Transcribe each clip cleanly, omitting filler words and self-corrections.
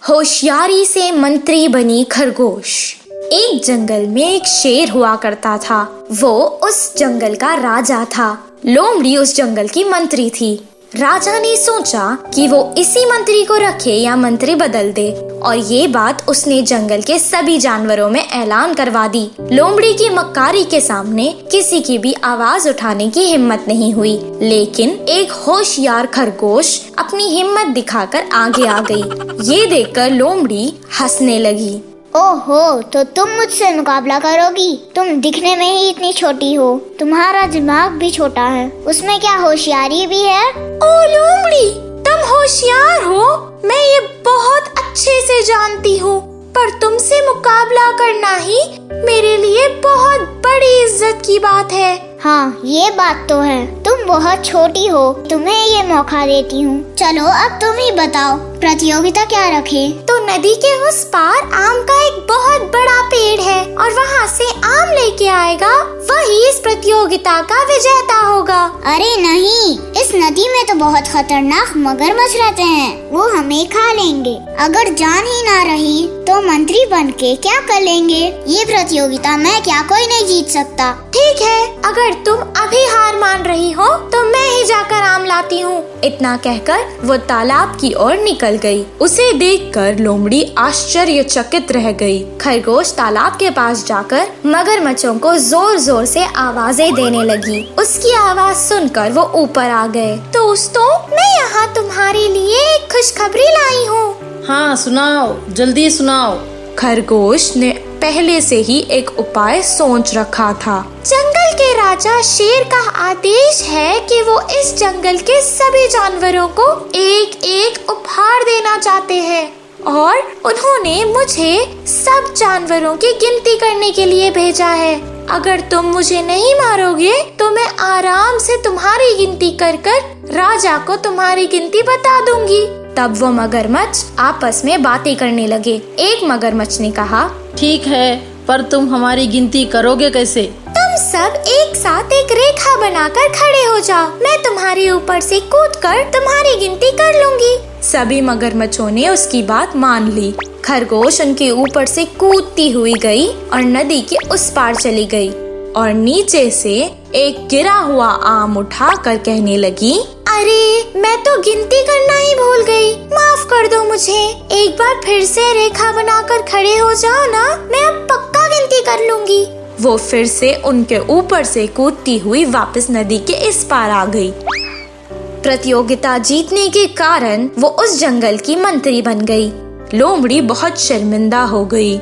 होशियारी से मंत्री बनी खरगोश। एक जंगल में एक शेर हुआ करता था। वो उस जंगल का राजा था। लोमड़ी उस जंगल की मंत्री थी। राजा ने सोचा कि वो इसी मंत्री को रखे या मंत्री बदल दे, और ये बात उसने जंगल के सभी जानवरों में ऐलान करवा दी। लोमड़ी की मक्कारी के सामने किसी की भी आवाज उठाने की हिम्मत नहीं हुई, लेकिन एक होशियार खरगोश अपनी हिम्मत दिखाकर आगे आ गई। ये देखकर लोमड़ी हंसने लगी। ओहो, तो तुम मुझसे मुकाबला करोगी? तुम दिखने में ही इतनी छोटी हो, तुम्हारा दिमाग भी छोटा है, उसमें क्या होशियारी भी है? ओ लोमड़ी, तुम होशियार हो, मैं ये बहुत अच्छे से जानती हूँ, पर तुमसे मुकाबला करना ही मेरे लिए बहुत बड़ी इज्जत की बात है। हाँ, ये बात तो है, तुम बहुत छोटी हो, तुम्हें ये मौका देती हूँ। चलो अब तुम ही बताओ, प्रतियोगिता क्या रखे? तो नदी के उस पार आम का एक बहुत बड़ा पेड़ है, और वहाँ से आम लेके आएगा वही इस प्रतियोगिता का विजेता होगा। अरे नहीं, इस नदी में तो बहुत खतरनाक मगरमच्छ रहते हैं, वो हमें खा लेंगे। अगर जान ही ना रही तो मंत्री बनके क्या कर लेंगे? ये प्रतियोगिता मैं क्या, कोई नहीं जीत सकता। ठीक है, अगर तुम अभी हार मान रही हो तो मैं ही जाकर आम लाती हूँ। इतना कहकर वो तालाब की ओर निकल गई। उसे देखकर लोमड़ी आश्चर्यचकित रह गई। खरगोश तालाब के पास जाकर मगरमच्छों को जोर जोर से आवाजें देने लगी। उसकी आवाज सुनकर वो ऊपर आ गए। दोस्तों, मैं यहाँ तुम्हारे लिए एक खुशखबरी लाई हूँ। हाँ, सुनाओ, जल्दी सुनाओ। खरगोश ने पहले से ही एक उपाय सोच रखा था। जंगल के राजा शेर का आदेश है कि वो इस जंगल के सभी जानवरों को एक एक उपहार देना चाहते हैं, और उन्होंने मुझे सब जानवरों की गिनती करने के लिए भेजा है। अगर तुम मुझे नहीं मारोगे तो मैं आराम से तुम्हारी गिनती कर कर राजा को तुम्हारी गिनती बता दूंगी। तब वो मगरमच्छ आपस में बातें करने लगे। एक मगरमच्छ ने कहा, ठीक है, पर तुम हमारी गिनती करोगे कैसे? तुम सब एक साथ एक रेखा बनाकर खड़े हो जाओ, मैं तुम्हारे ऊपर से कूदकर तुम्हारी गिनती कर लूंगी। सभी मगरमच्छों ने उसकी बात मान ली। खरगोश उनके ऊपर से कूदती हुई गई और नदी के उस पार चली गई, और नीचे से एक गिरा हुआ आम उठाकर कहने लगी, अरे मैं तो गिनती करना ही भूल गई, माफ कर दो मुझे। एक बार फिर से रेखा बनाकर खड़े हो जाओ ना, मैं अब पक्का गिनती कर लूंगी। वो फिर से उनके ऊपर से कूदती हुई वापस नदी के इस पार आ गई। प्रतियोगिता जीतने के कारण वो उस जंगल की मंत्री बन गई। लोमड़ी बहुत शर्मिंदा हो गई।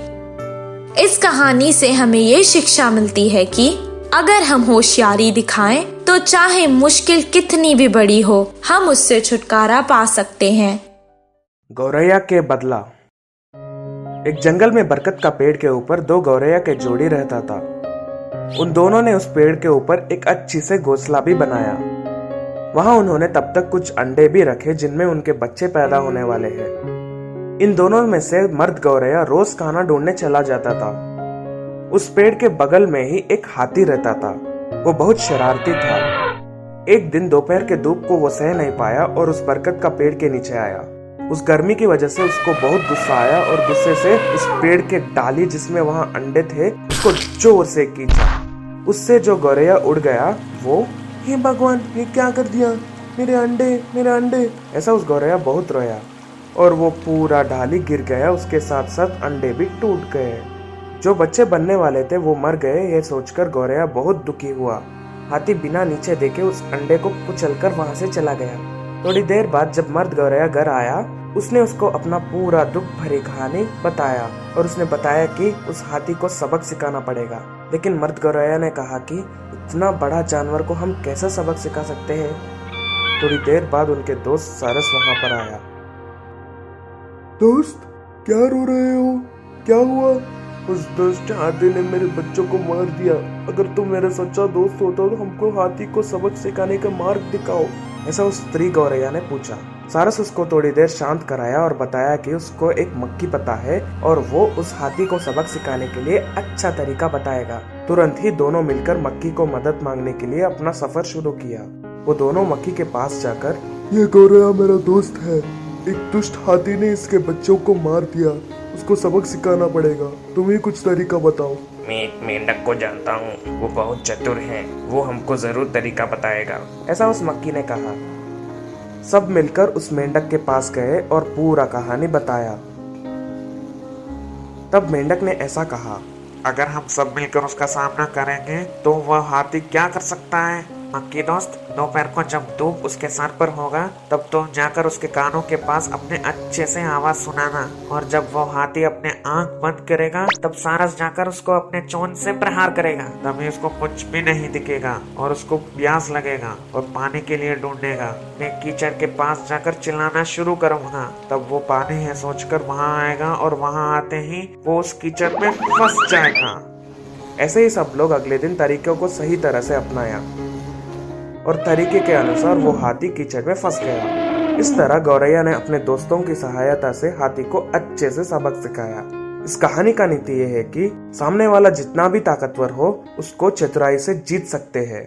इस कहानी से हमें ये शिक्षा मिलती है कि अगर हम होशियारी दिखाएं तो चाहे मुश्किल कितनी भी बड़ी हो, हम उससे छुटकारा पा सकते हैं। गौरैया के बदला। एक जंगल में बरगद का पेड़ के ऊपर दो गौरैया के जोड़ी रहता था। उन दोनों ने उस पेड़ के ऊपर एक अच्छी से घोंसला भी बनाया। वहां उन्होंने तब तक कुछ अंडे भी रखे जिनमें उनके बच्चे पैदा होने वाले हैं। इन दोनों में से मर्द गौरैया रोज खाना ढूंढने चला जाता था। उस पेड़ के बगल में ही एक हाथी रहता था। वो बहुत शरारती था। एक दिन दोपहर के धूप को वो सह नहीं पाया और उस बरगद का पेड़ के नीचे आया। उस गर्मी की वजह से उसको बहुत गुस्सा आया और गुस्से से उस पेड़ के डाली जिसमें वहां अंडे थे उसको जोर से खींचा। उससे जो गौरैया उड़ गया वो, हे भगवान, ये क्या कर दिया, मेरे अंडे, मेरे अंडे। ऐसा उस गौरैया बहुत रोया और वो पूरा डाली गिर गया। उसके साथ साथ अंडे भी टूट गए। जो बच्चे बनने वाले थे वो मर गए। ये सोचकर गौरैया बहुत दुखी हुआ। हाथी बिना नीचे देखे उस अंडे को कुचलकर वहां से चला गया। थोड़ी देर बाद जब मर्द गौरैया घर आया, उसने उसको अपना पूरा दुख भरी कहानी बताया और उसने बताया कि उस हाथी को सबक सिखाना पड़ेगा। लेकिन मर्द गौरैया ने कहा कि इतना बड़ा जानवर को हम कैसे सबक सिखा सकते हैं। थोड़ी देर बाद उनके दोस्त सारस वहां पर आया। दोस्त, क्या रो रहे हो? क्या हुआ? उस दुष्ट हाथी ने मेरे बच्चों को मार दिया। अगर तुम मेरा सच्चा दोस्त होता तो हमको हाथी को सबक सिखाने का मार्ग दिखाओ। ऐसा उस स्त्री गौरैया ने पूछा। सारस उसको थोड़ी देर शांत कराया और बताया कि उसको एक मक्खी पता है और वो उस हाथी को सबक सिखाने के लिए अच्छा तरीका बताएगा। तुरंत ही दोनों मिलकर मक्खी को मदद मांगने के लिए अपना सफर शुरू किया। वो दोनों मक्खी के पास जाकर, ये गौरैया मेरा दोस्त है, एक दुष्ट हाथी ने इसके बच्चों को मार दिया। उसको सबक सिखाना पड़ेगा। तुम ही कुछ तरीका बताओ। मैं एक मेंढक को जानता हूँ, वो बहुत चतुर है, वो हमको जरूर तरीका बताएगा, ऐसा उस मक्खी ने कहा। सब मिलकर उस मेंढक के पास गए और पूरा कहानी बताया। तब मेंढक ने ऐसा कहा, अगर हम सब मिलकर उसका सामना करेंगे तो वह हाथी क्या कर सकता है? मक्खी दोस्त, दोपहर को जब धूप उसके सर पर होगा तब तो जाकर उसके कानों के पास अपने अच्छे से आवाज सुनाना, और जब वो हाथी अपने आंख बंद करेगा तब सारस जाकर उसको अपने चोंच से प्रहार करेगा। तभी उसको कुछ भी नहीं दिखेगा और उसको प्यास लगेगा और पानी के लिए ढूंढेगा। मैं कीचड़ के पास जाकर चिल्लाना शुरू करूंगा, तब वो पानी है सोचकर वहां आएगा और वहां आते ही वो उस कीचड़ में फंस जाएगा। ऐसे ही सब लोग अगले दिन तरीकों को सही तरह से अपनाया और तरीके के अनुसार वो हाथी कीचड़ में फंस गया। इस तरह गौरैया ने अपने दोस्तों की सहायता से हाथी को अच्छे से सबक सिखाया। इस कहानी का नीति ये है कि सामने वाला जितना भी ताकतवर हो उसको चतुराई से जीत सकते हैं।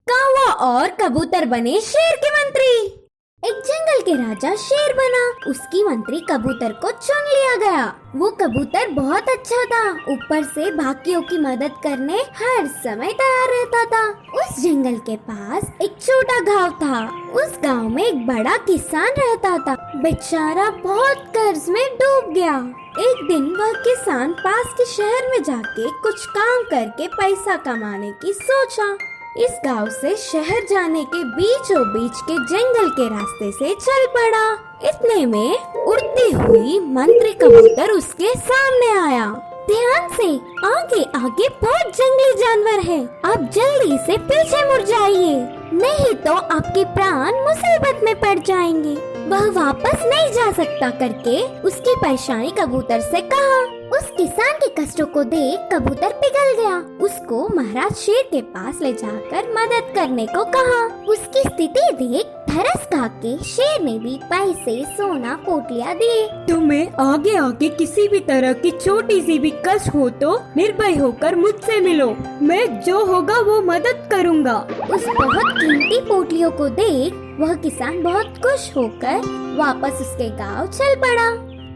कौवा और कबूतर बने शेर के मंत्री। एक जंगल के राजा शेर बना। उसकी मंत्री कबूतर को चुन लिया गया। वो कबूतर बहुत अच्छा था, ऊपर से बाकियों की मदद करने हर समय तैयार रहता था। उस जंगल के पास एक छोटा गांव था। उस गांव में एक बड़ा किसान रहता था। बेचारा बहुत कर्ज में डूब गया। एक दिन वह किसान पास के शहर में जाके कुछ काम करके पैसा कमाने की सोचा। इस गांव से शहर जाने के बीचों बीच के जंगल के रास्ते से चल पड़ा। इतने में उड़ती हुई मंत्री कबूतर उसके सामने आया। ध्यान से, आगे आगे बहुत जंगली जानवर है, आप जल्दी से पीछे मुड़ जाइए, नहीं तो आपके प्राण मुसीबत में पड़ जाएंगे। वह वापस नहीं जा सकता करके उसकी परेशानी कबूतर से कहा। उस किसान के कष्टों को देख कबूतर पिघल गया। उसको महाराज शेर के पास ले जाकर मदद करने को कहा। उसकी स्थिति देख तरस खा के शेर ने भी पैसे, सोना, पोटलियां दिए। तुम्हें आगे आगे किसी भी तरह की छोटी सी भी कष्ट हो तो निर्भय होकर मुझसे मिलो, मैं जो होगा वो मदद करूँगा। उस बहुत कीमती पोटलियों को देख वह किसान बहुत खुश होकर वापस उसके गांव चल पड़ा।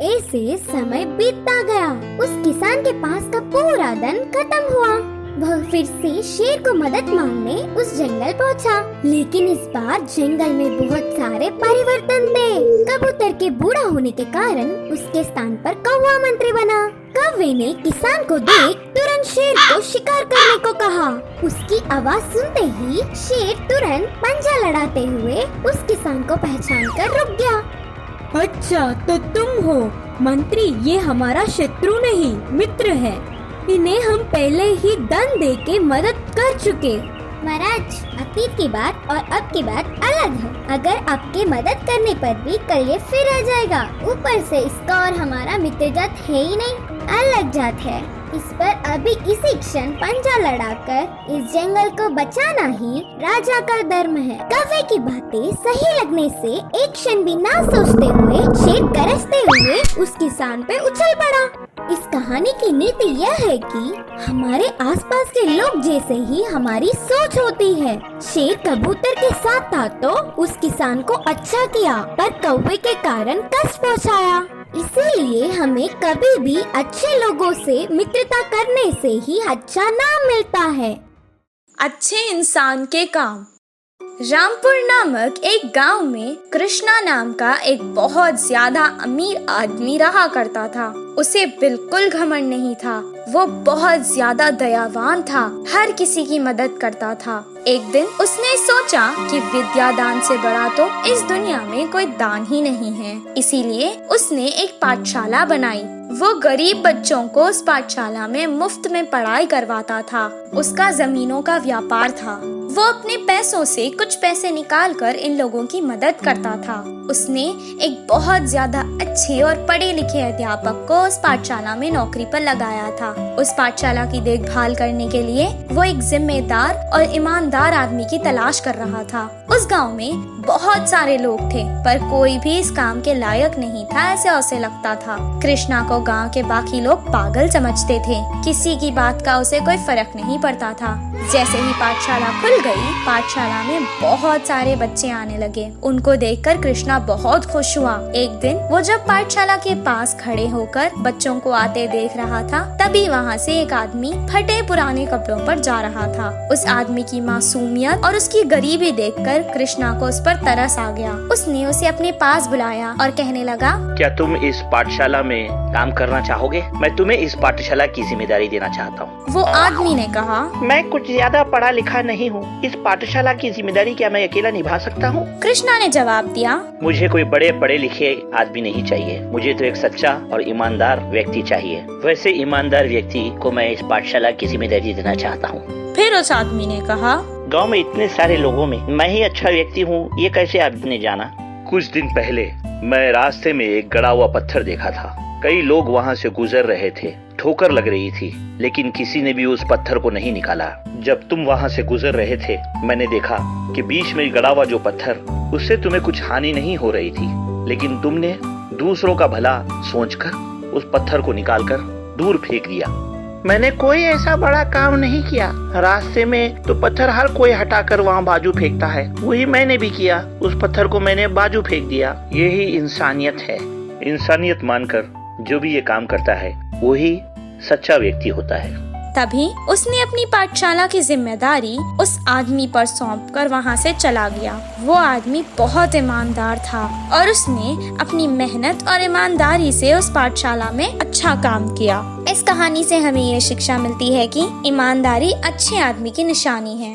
ऐसे समय बीतता गया। उस किसान के पास का पूरा दिन खत्म हुआ। वह फिर से शेर को मदद मांगने उस जंगल पहुंचा, लेकिन इस बार जंगल में बहुत सारे परिवर्तन थे। कबूतर के बूढ़ा होने के कारण उसके स्थान पर कौवा मंत्री बना। कौवे ने किसान को देख तुरंत शेर को शिकार करने को कहा। उसकी आवाज सुनते ही शेर तुरंत पंजा लड़ाते हुए उस किसान को पहचान कर रुक गया। अच्छा तो तुम हो मंत्री, ये हमारा शत्रु नहीं मित्र है। इन्हें हम पहले ही दंड दे के मदद कर चुके। महाराज, अतीत की बात और अब की बात अलग है। अगर आपके मदद करने पर भी कल ये फिर आ जाएगा। ऊपर से इसका और हमारा मित्र जात है ही नहीं, अलग जात है। इस पर अभी इसी क्षण पंजा लड़ाकर इस जंगल को बचाना ही राजा का धर्म है। कौवे की बातें सही लगने से एक क्षण भी ना सोचते हुए शेर गरजते हुए उस किसान पे उछल पड़ा। इस कहानी की नीति यह है कि हमारे आसपास के लोग जैसे ही हमारी सोच होती है। शेर कबूतर के साथ था तो उस किसान को अच्छा किया, पर कौवे के कारण कष्ट पहुंचाया। इसीलिए हमें कभी भी अच्छे लोगों से मित्रता करने से ही अच्छा नाम मिलता है। अच्छे इंसान के काम। रामपुर नामक एक गांव में कृष्णा नाम का एक बहुत ज्यादा अमीर आदमी रहा करता था। उसे बिल्कुल घमंड नहीं था। वो बहुत ज्यादा दयावान था, हर किसी की मदद करता था। एक दिन उसने सोचा कि विद्या दान से बड़ा तो इस दुनिया में कोई दान ही नहीं है। इसीलिए उसने एक पाठशाला बनाई। वो गरीब बच्चों को उस पाठशाला में मुफ्त में पढ़ाई करवाता था। उसका जमीनों का व्यापार था। वो अपने पैसों से कुछ पैसे निकालकर इन लोगों की मदद करता था। उसने एक बहुत ज्यादा अच्छे और पढ़े लिखे अध्यापक को उस पाठशाला में नौकरी पर लगाया था। उस पाठशाला की देखभाल करने के लिए वो एक जिम्मेदार और ईमानदार आदमी की तलाश कर रहा था। उस गांव में बहुत सारे लोग थे, पर कोई भी इस काम के लायक नहीं था, ऐसे उसे लगता था। कृष्णा को गांव के बाकी लोग पागल समझते थे। किसी की बात का उसे कोई फर्क नहीं पड़ता था। जैसे ही पाठशाला खुल गई, पाठशाला में बहुत सारे बच्चे आने लगे। उनको देखकर कृष्णा बहुत खुश हुआ। एक दिन वो जब पाठशाला के पास खड़े होकर बच्चों को आते देख रहा था, तभी वहाँ से एक आदमी फटे पुराने कपड़ों पर जा रहा था। उस आदमी की मासूमियत और उसकी गरीबी देखकर कृष्णा को उस पर तरस आ गया। उसने उसे अपने पास बुलाया और कहने लगा, क्या तुम इस पाठशाला में काम करना चाहोगे? मैं तुम्हें इस पाठशाला की जिम्मेदारी देना चाहता हूँ। वो आदमी ने कहा, मैं कुछ ज्यादा पढ़ा लिखा नहीं हूँ, इस पाठशाला की जिम्मेदारी क्या मैं अकेला निभा सकता हूँ? कृष्णा ने जवाब दिया, मुझे कोई बड़े पढ़े लिखे आदमी नहीं चाहिए, मुझे तो एक सच्चा और ईमानदार व्यक्ति चाहिए। वैसे ईमानदार व्यक्ति को मैं इस पाठशाला की जिम्मेदारी देना चाहता हूँ। फिर उस आदमी ने कहा, गांव में इतने सारे लोगों में मैं ही अच्छा व्यक्ति हूँ, ये कैसे आपने जाना? कुछ दिन पहले मैं रास्ते में एक गड़ा हुआ पत्थर देखा था। कई लोग वहाँ से गुजर रहे थे, ठोकर लग रही थी, लेकिन किसी ने भी उस पत्थर को नहीं निकाला। जब तुम वहाँ से गुजर रहे थे, मैंने देखा कि बीच में गड़ा हुआ जो पत्थर, उससे तुम्हें कुछ हानि नहीं हो रही थी, लेकिन तुमने दूसरों का भला सोचकर उस पत्थर को निकालकर दूर फेंक दिया। मैंने कोई ऐसा बड़ा काम नहीं किया। रास्ते में तो पत्थर हर कोई हटाकर वहाँ बाजू फेंकता है, वही मैंने भी किया। उस पत्थर को मैंने बाजू फेंक दिया। यही इंसानियत है। इंसानियत मानकर जो भी ये काम करता है वही सच्चा व्यक्ति होता है। तभी उसने अपनी पाठशाला की जिम्मेदारी उस आदमी पर सौंपकर वहाँ से चला गया। वो आदमी बहुत ईमानदार था और उसने अपनी मेहनत और ईमानदारी से उस पाठशाला में अच्छा काम किया। इस कहानी से हमें ये शिक्षा मिलती है कि ईमानदारी अच्छे आदमी की निशानी है।